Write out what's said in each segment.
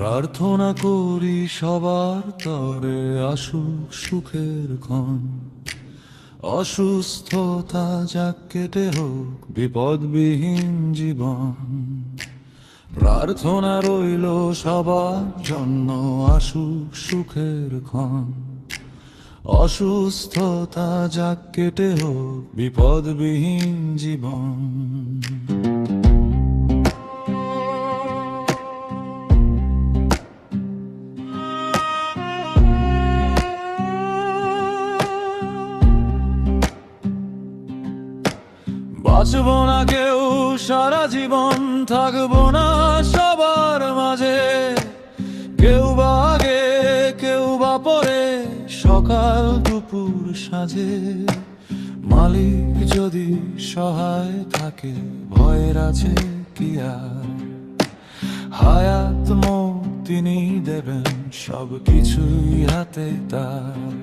প্রার্থনা করি সবার তরে আসুক সুখের ক্ষণ, অসুস্থতা যাক কেটে হোক বিপদবিহীন জীবন। প্রার্থনা রইল সবার জন্য আসুক সুখের ক্ষণ, অসুস্থতা যাক কেটে হোক বিপদবিহীন জীবন। বাঁচবো না কেউ সারা জীবন, থাকবো না সবার মাঝে, কেউ বা আগে কেউ বা পরে, সকাল দুপুর সাঁঝে। মালিক যদি সহায় থাকে ভয়ের আছে কি আর, হায়াত মৌ তিনি দেবেন সব কিছুই হাতে তার।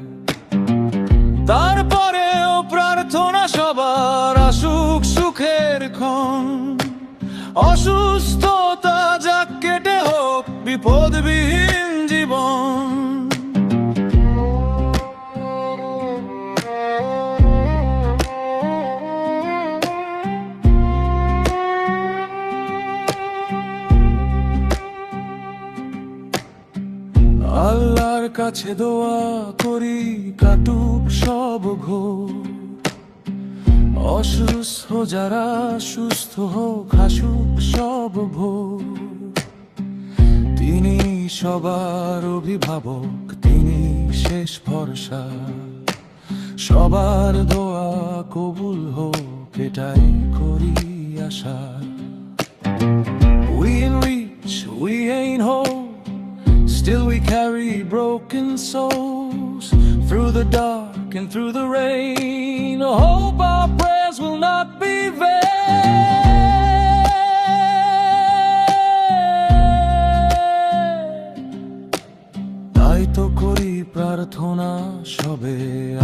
তারপরেও প্রার্থনা সবার আসুক সুখের ক্ষণ, অসুস্থতা যাক কেটে হোক বিপদবিহীন জীবন। আল্লাহর কাছে দোয়া করি কাটুক সব ঘোর, অসুস্থ যারা সুস্থ হোক হাসুক সব ভোর। তিনি সবার অভিভাবক, তিনি শেষ ভরসা, সবার দোয়া কবুল হোক এটাই করি আশা। We ain't rich, we ain't whole, still we carry broken souls, through the dark and through the rain. Hope our prayers will not be vain. তাই তো করি প্রার্থনা সবে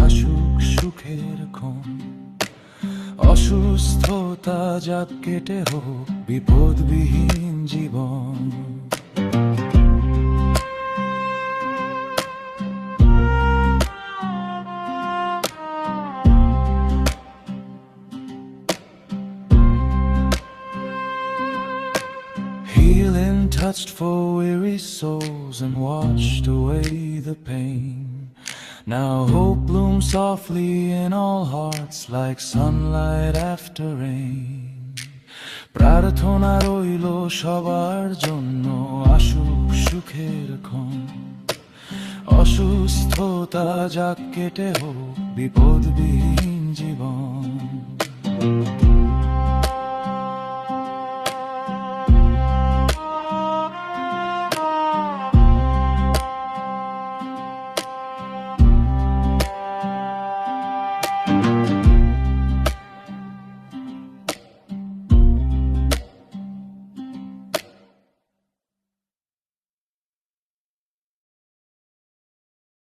আসুক সুখের ক্ষণ, অসুস্থতা যাক কেটে হোক বিপদবিহীন জীবন। Healing touched for weary souls and washed away the pain. Now hope blooms softly in all hearts like sunlight after rain. প্রার্থনা রইল সবার জন্য আসুক সুখের ক্ষণ, অসুস্থতা যাক কেটে হোক বিপদবিহীন জীবন।